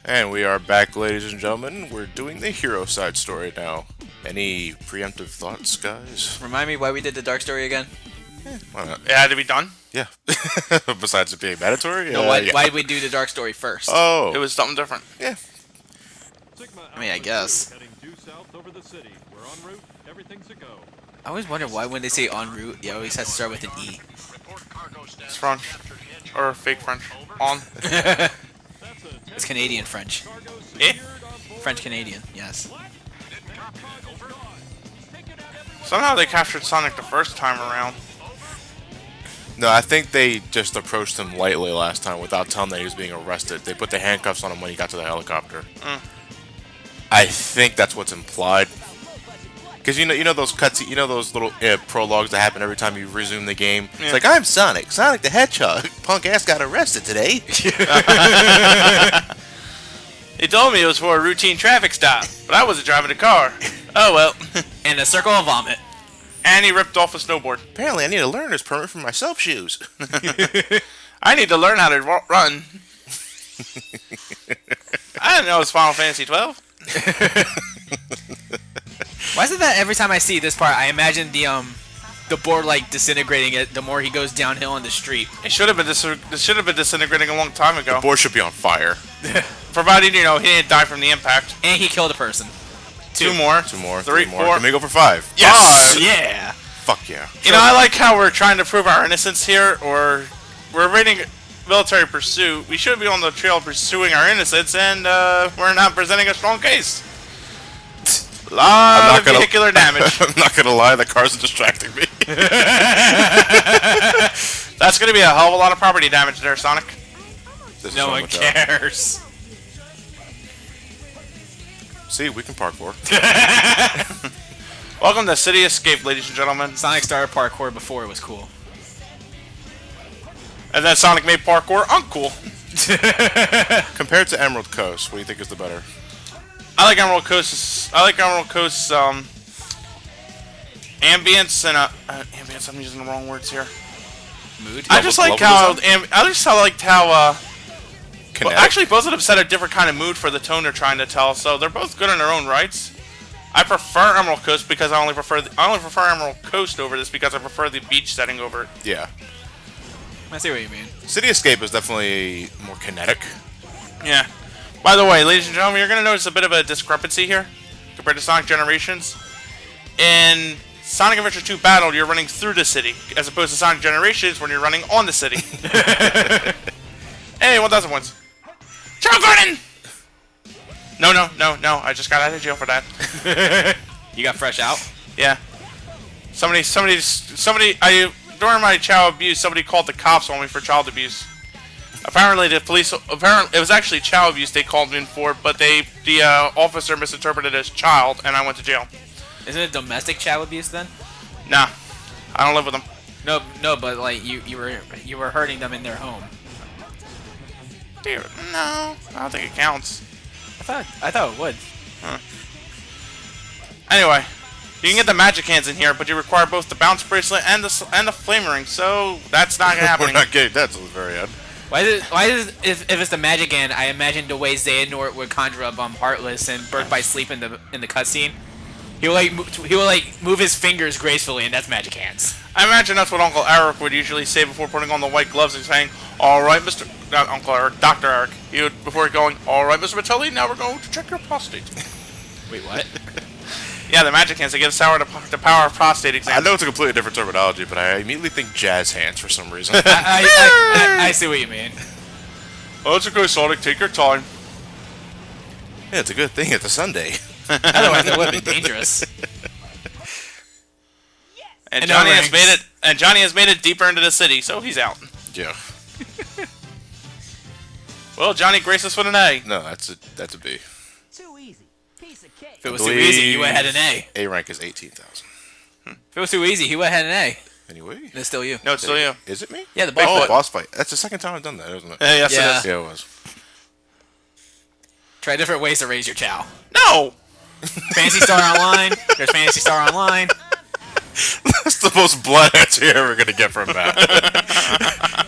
And we are back, ladies and gentlemen. We're doing the hero side story now. Any preemptive thoughts, guys? Remind me why we did the dark story again? Why not? It had to be done. Yeah. Besides it being mandatory? No, yeah. why did we do the dark story first? Oh. It was something different. Yeah. I mean, I guess. Heading due south over the city. We're en route. Everything's a go. I always wonder why when they say en route, you always have to start with an E. It's French. Or fake French. On. It's Canadian French. Eh? French Canadian, yes. Somehow they captured Sonic the first time around. No, I think they just approached him lightly last time without telling him that he was being arrested. They put the handcuffs on him when he got to the helicopter. I think that's what's implied. Because you know those cuts, you know those little prologues that happen every time you resume the game. Yeah. It's like, I'm Sonic the Hedgehog. Punk ass got arrested today. He told me it was for a routine traffic stop, but I wasn't driving the car. Oh well. And a circle of vomit. And he ripped off a snowboard. Apparently, I need a learner's permit for my self shoes. I need to learn how to run. I didn't know it was Final Fantasy 12. Why is it that every time I see this part, I imagine the board like disintegrating it the more he goes downhill on the street? It should have been disintegrating a long time ago. The board should be on fire. Provided, he didn't die from the impact. And he killed a person. Two more. Two more. Three, Three more. four. Can we go for 5? Yes! Yeah! Fuck yeah. I like how we're trying to prove our innocence here, or we're raiding military pursuit. We should be on the trail pursuing our innocence, and we're not presenting a strong case. Lot of vehicular damage. I'm not gonna lie, the car's distracting me. That's gonna be a hell of a lot of property damage there, Sonic. This is No so one much out. cares. See, we can parkour. Welcome to City Escape, ladies and gentlemen. Sonic started parkour before it was cool. And then Sonic made parkour uncool. Compared to Emerald Coast, what do you think is the better? I like Emerald Coast's ambience and ambience. I'm using the wrong words here. Mood. I just like how Well, Kinetic. actually, both of them set a different kind of mood for the tone they're trying to tell, so they're both good in their own rights. I prefer Emerald Coast because I only prefer Emerald Coast over this because I prefer the beach setting over it. Yeah. I see what you mean. City Escape is definitely more kinetic. Yeah. By the way, ladies and gentlemen, you're gonna notice a bit of a discrepancy here compared to Sonic Generations. In Sonic Adventure 2 Battle, you're running through the city, as opposed to Sonic Generations when you're running on the city. Hey, 1,000 points. Chow Garden! No, I just got out of jail for that. You got fresh out? Yeah. During my child abuse, somebody called the cops on me for child abuse. Apparently, it was actually child abuse they called me in for, but the officer misinterpreted it as child, and I went to jail. Isn't it domestic child abuse then? Nah, I don't live with them. No, but like you were hurting them in their home. Dude, no, I don't think it counts. I thought it would. Anyway, you can get the magic hands in here, but you require both the bounce bracelet and the flame ring, so that's not We're happening. not getting that till the very end. Why is if it's the magic hand? I imagine the way Xehanort would conjure up Heartless and Birth by Sleep in the cutscene. He will move his fingers gracefully, and that's magic hands. I imagine that's what Uncle Eric would usually say before putting on the white gloves and saying, "All right, not Uncle Eric, Dr. Eric." He would, before going, "All right, Mr. Matelli, now we're going to check your prostate." Wait, what? Yeah, the magic hands, they give the power of prostate exam. I know it's a completely different terminology, but I immediately think jazz hands for some reason. I see what you mean. Oh, it's okay, Sonic, take your time. Yeah, it's a good thing it's a Sunday. Otherwise, it would have been dangerous. And And Johnny no has rings. made it. And Johnny has made it deeper into the city, so he's out. Yeah. Well, Johnny graced us with an A. No, that's a B. Too easy. Piece of cake. If it was too easy, you would have had an A. A rank is 18,000. If it was too easy, he would have had an A. Anyway. And it's still you. No, it's still you. Is it me? Yeah, the Oh, Bigfoot. boss fight. That's the second time I've done that, isn't it? Yes, Yeah. it is. Yeah, it was. Try different ways to raise your chow. No! Fantasy Star Online. There's Fantasy Star Online. That's the most blunt answer you're ever going to get from that.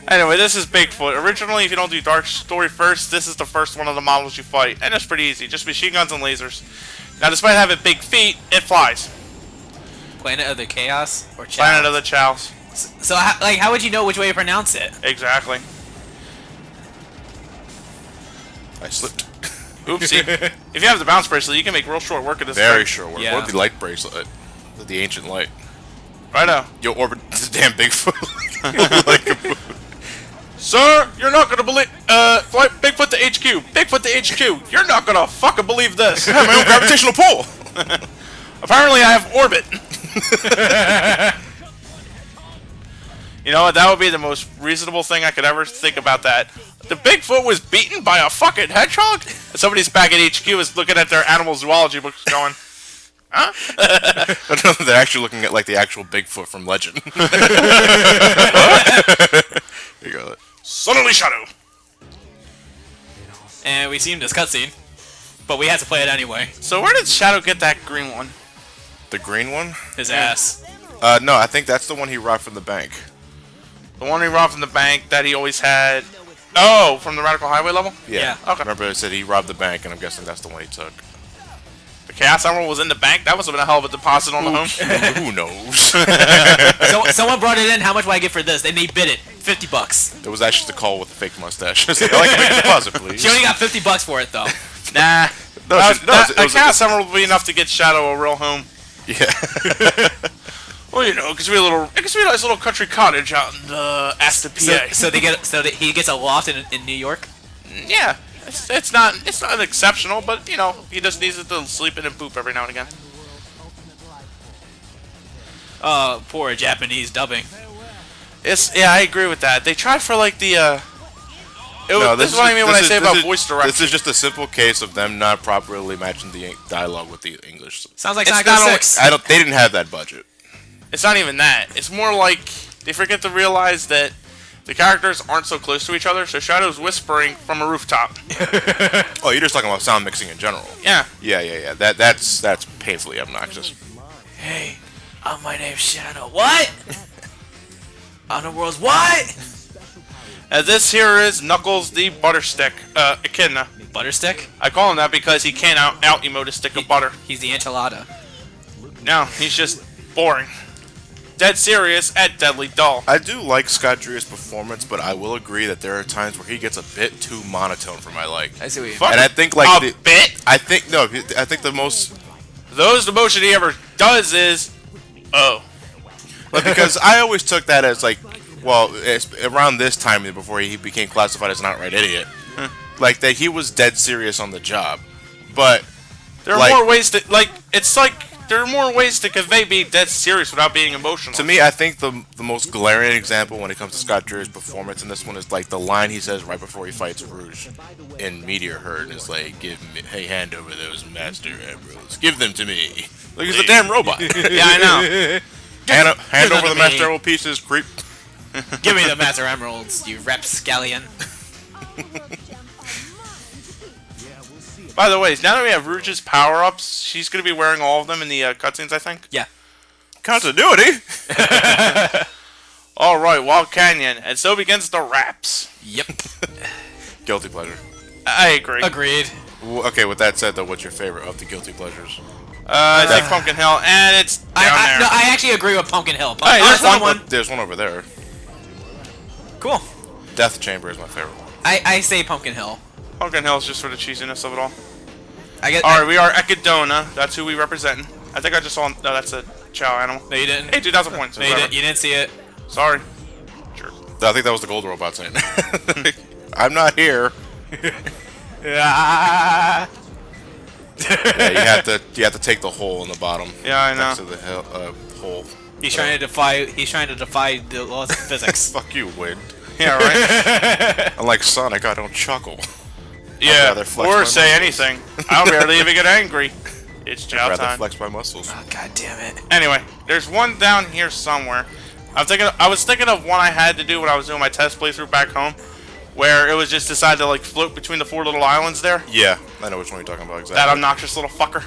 Anyway, this is Bigfoot. Originally, if you don't do Dark Story first, this is the first one of the models you fight. And it's pretty easy. Just machine guns and lasers. Now, despite having big feet, it flies. Planet of the Chaos or Chow? Planet of the Chows. So, how would you know which way to pronounce it? Exactly. I slipped. Oopsie. If you have the bounce bracelet, you can make real short work of this Very thing. short work. Yeah. Or the light bracelet. The ancient light. Righto. You'll orbit the damn Bigfoot. like, Sir, you're not gonna believe. Flight Bigfoot to HQ. Bigfoot to HQ. You're not gonna fucking believe this. I have my own gravitational pull. Apparently, I have orbit. You know what? That would be the most reasonable thing I could ever think about that. The Bigfoot was beaten by a fucking hedgehog? And somebody's back at HQ is looking at their animal zoology books going, huh? They're actually looking at like the actual Bigfoot from Legend. Here you go. Suddenly Shadow. And we see him this cutscene, but we had to play it anyway. So where did Shadow get that green one? The green one? His ass. No, I think that's the one he robbed from the bank. The one he robbed from the bank that he always had. Oh, from the Radical Highway level? Yeah. Okay. Remember I said he robbed the bank, and I'm guessing that's the one he took. The Chaos Emerald was in the bank? That must have been a hell of a deposit on the home. Who knows? So someone brought it in. How much will I get for this? And they bid it. $50. It was actually the call with the fake mustache. I'd like to make a deposit, please. She only got $50 for it though. Nah. No, A Chaos Emerald would be enough to get Shadow a real home. Yeah. Well, you know, it could be a nice little country cottage out in Aston, PA. So he gets a loft in New York. Yeah, it's not exceptional, but you know, he just needs to sleep in and poop every now and again. Poor Japanese dubbing. Yeah, I agree with that. They tried for like the this is what I mean when I say about voice direction. This is just a simple case of them not properly matching the dialogue with the English. Sounds like It's Sonic not 06. They didn't have that budget. It's not even that. It's more like they forget to realize that the characters aren't so close to each other, so Shadow's whispering from a rooftop. Oh, you're just talking about sound mixing in general. Yeah. Yeah. That's painfully obnoxious. Hey, my name's Shadow. What? On the world's what? This here is Knuckles the Butterstick, Echidna. Butterstick? I call him that because he can't out emote a stick of butter. He's the enchilada. No, he's just boring. Dead serious and deadly dull. I do like Scott Drew's performance, but I will agree that there are times where he gets a bit too monotone for my liking. I see what you mean. Fuck And I think like a bit. I think the most The motion he ever does is, oh. But because I always took that as like, well, it's around this time before he became classified as an outright idiot, like that he was dead serious on the job. But There are like, more ways to there are more ways to convey being dead serious without being emotional. to me, I think the most glaring example when it comes to Scott Drew's performance in this one is like the line he says right before he fights Rouge in Meteor Herd, and it's like, "Hey, hand over those Master Emeralds. Give them to me." Like he's a damn robot. Yeah, I know. hand over to the me. Master Emerald pieces, creep. Give me the Master Emeralds, you rapscallion. By the way, now that we have Rouge's power-ups, she's going to be wearing all of them in the cutscenes, I think. Yeah. Continuity. All right, Wild Canyon, and so begins the raps. Yep. Guilty pleasure. I agree. Agreed. Okay, with that said, though, what's your favorite of the guilty pleasures? I think Pumpkin Hill, and it's down there. No, I actually agree with Pumpkin Hill. Hey, there's That's one. There's one over there. Cool. Death Chamber is my favorite one. I say Pumpkin Hill. Pumpkin Hill is just for the cheesiness of it all. I get. All right, we are Echidna. That's who we represent. I think I just saw. No, that's a chow animal. No, you didn't. Hey, 2,000 points. No, you didn't see it. Sorry. Sure. I think that was the gold robot saying, "I'm not here." Ah. Yeah, you have to take the hole in the bottom. Yeah, I know. Next to the hole. He's trying to defy. He's trying to defy the laws of physics. Fuck you, wind. Yeah, right. Unlike Sonic, I don't chuckle. Yeah, rather flex or my say muscles. anything. I don't barely even get angry. It's chow I'd rather time. flex my muscles. Oh, God damn it. Anyway, there's one down here somewhere. I was thinking of one I had to do when I was doing my test playthrough back home, where it was just decided to like float between the 4 little islands there. Yeah, I know which one you're talking about exactly. That obnoxious little fucker.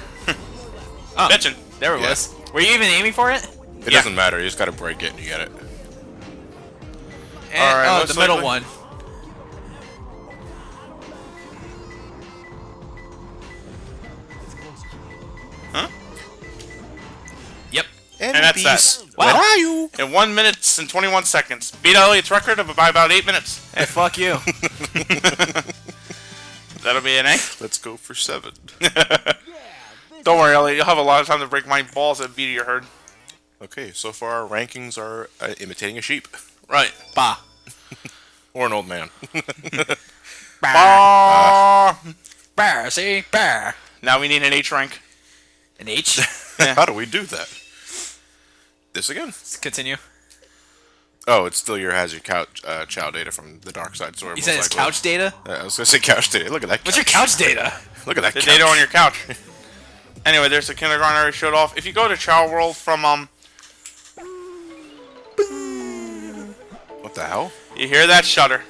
Oh, Bitchin'. there it Yeah. was. Were you even aiming for it? It Yeah. doesn't matter. You just gotta break it and you get it. And, Alright, oh, most the middle likely. one. Huh? Yep. And that's that. Wow. Where are you? In 1 minute and 21 seconds. Beat Elliot's record of by about 8 minutes. Hey, fuck you. That'll be an A. Let's go for 7. Don't worry, Elliot. You'll have a lot of time to break my balls and beat your herd. Okay, so far our rankings are imitating a sheep. Right. Bah. Or an old man. Bah. Bah. See? Bah. Now we need an H rank. An H? How do we do that? This again? Let's continue. Oh, it's still your couch chow data from the Dark Side Sword. You said it's couch data? I was gonna say couch data. Look at that. What's your couch data? Look at that. The couch. data on your couch. Anyway, there's the kindergarten I already showed off. If you go to Chow World from, What the hell? you hear that shudder.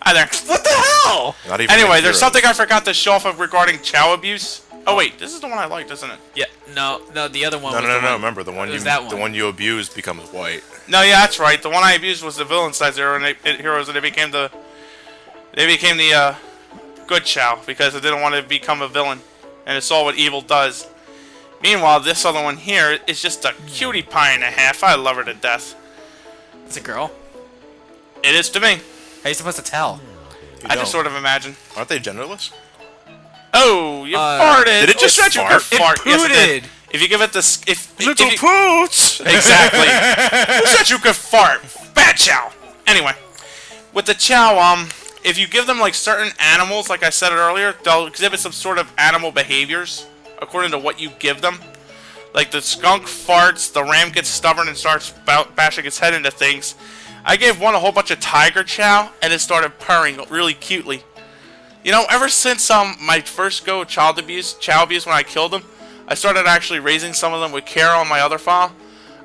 Hi there. What the hell? Not even. Anyway, a there's hero. something I forgot to show off of regarding Chow abuse. Oh wait, this is the one I liked, isn't it? Yeah, no, the other one No, was no, the no. one. Remember the one It you was that one. the one you abuse becomes white. No, yeah, that's right. The one I abused was the villain size heroes, and they became the good Chow because it didn't want to become a villain, and it saw what evil does. Meanwhile, this other one here is just a cutie pie and a half. I love her to death. It's a girl. It is to me. How are you supposed to tell? I just sort of imagine. Aren't they genderless? Oh, you farted! Did it just Who said you fart? could fart? Yes, it did. Pooted. If you give it the if Little you, poots. exactly. Who said you could fart? Bad Chow. Anyway, with the Chow, if you give them like certain animals, like I said it earlier, they'll exhibit some sort of animal behaviors according to what you give them. Like the skunk farts, the ram gets stubborn and starts bashing its head into things. I gave one a whole bunch of tiger Chow, and it started purring really cutely. You know, ever since my first go of Chow abuse when I killed them, I started actually raising some of them with care on my other file.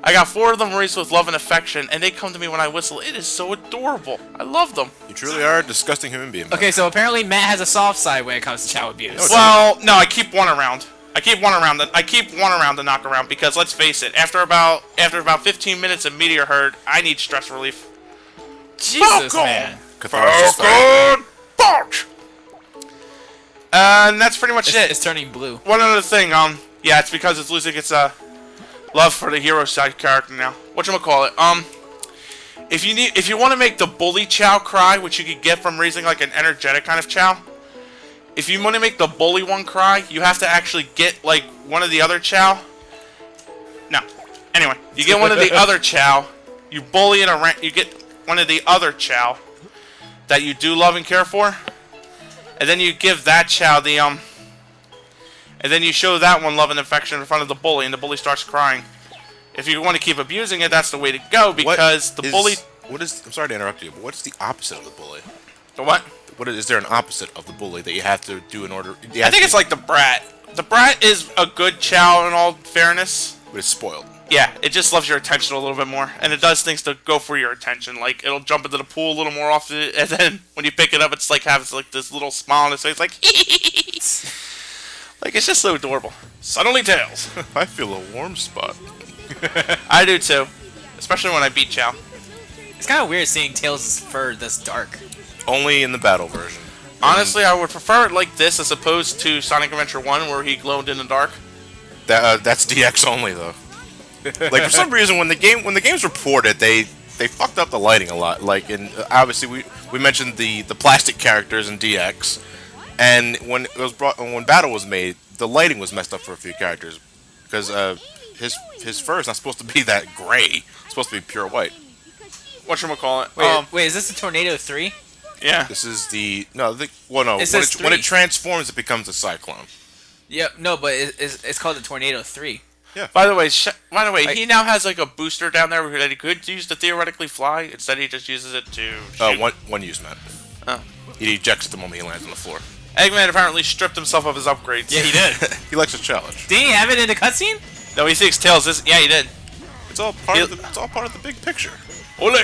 I got 4 of them raised with love and affection, and they come to me when I whistle. It is so adorable. I love them. You truly are a disgusting human being. Okay, so apparently Matt has a soft side when it comes to child abuse. Well, no, I keep one around. I keep one around to knock around because let's face it, after about 15 minutes of Meteor Herd, I need stress relief. Jesus, man. Catharsis. Bark! And that's pretty much it. It's turning blue. One other thing, yeah, it's because it's losing its love for the hero side character now. Whatchamacallit? If you want to make the bully Chow cry, which you could get from raising like an energetic kind of Chow, if you want to make the bully one cry, you have to actually get like one of the other Chow. No. Anyway, you get one of the other Chow, you bully it around, you get one of the other Chow that you do love and care for, and then you give that Chow the and then you show that one love and affection in front of the bully, and the bully starts crying. If you want to keep abusing it, that's the way to go, because bully... I'm sorry to interrupt you, but what's the opposite of the bully? The what? Is there an opposite of the bully that you have to do in order... I think it's like the brat. The brat is a good Chow in all fairness. But it's spoiled. Yeah, it just loves your attention a little bit more, and it does things to go for your attention. Like, it'll jump into the pool a little more often, and then when you pick it up, it's like has like this little smile on its face, like... Like, it's just so adorable. Suddenly Tails. I feel a warm spot. I do too. Especially when I beat Chow. It's kind of weird seeing Tails' fur this dark. Only in the battle version. Honestly, I would prefer it like this as opposed to Sonic Adventure 1 where he glowed in the dark. That's DX only though. Like for some reason when the game's reported they fucked up the lighting a lot. Like obviously we mentioned the plastic characters in DX, and when Battle was made, the lighting was messed up for a few characters because his fur is not supposed to be that gray. It's supposed to be pure white. Whatchamacallit? Wait, is this the Tornado 3? Yeah. This is the It says when it 3. transforms, it becomes a cyclone. Yep, no, but it's called the Tornado 3. By the way, he now has like a booster down there that he could use to theoretically fly. Instead, he just uses it to shoot. One use, man. Oh. He ejects at the moment he lands on the floor. Eggman apparently stripped himself of his upgrades. Yeah, he did. He likes a challenge. Did he have it in the cutscene? No, he thinks Tails is... Yeah, he did. It's all part of the big picture. Ole!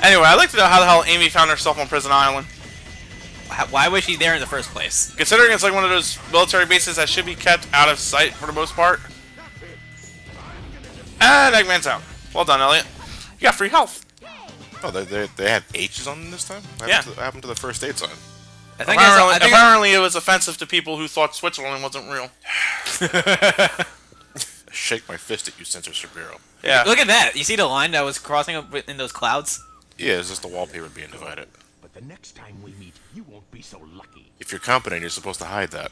Anyway, I'd like to know how the hell Amy found herself on Prison Island. Why was she there in the first place? Considering it's like one of those military bases that should be kept out of sight for the most part. And Eggman's out. Well done, Elliot. You got free health. Oh, they had H's on them this time? What happened to the first date sign? I think Apparently, it was offensive to people who thought Switzerland wasn't real. Shake my fist at you, Censor Sabiro. Yeah. Look at that. You see the line that was crossing up in those clouds? Yeah, it's just the wallpaper being divided. But the next time we meet, you won't be so lucky. If you're competent, you're supposed to hide that.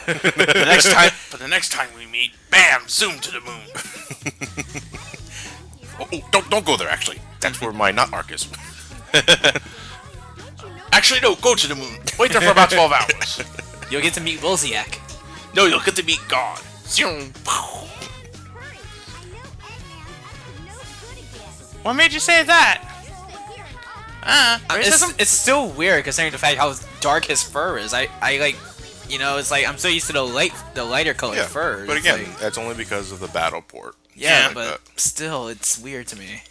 the next time we meet, bam, zoom to the moon. Don't go there. Actually, that's where my nut arc is. Actually, no, go to the moon. Wait there for about 12 hours. You'll get to meet Wilsiak. No, you'll get to meet God. Zoom. What made you say that? Racism? It's still weird considering the fact how dark his fur is. I like, you know, it's like I'm so used to the lighter colored fur. But It's again, like, that's only because of the battle port. yeah, Like but that. still, it's weird to me.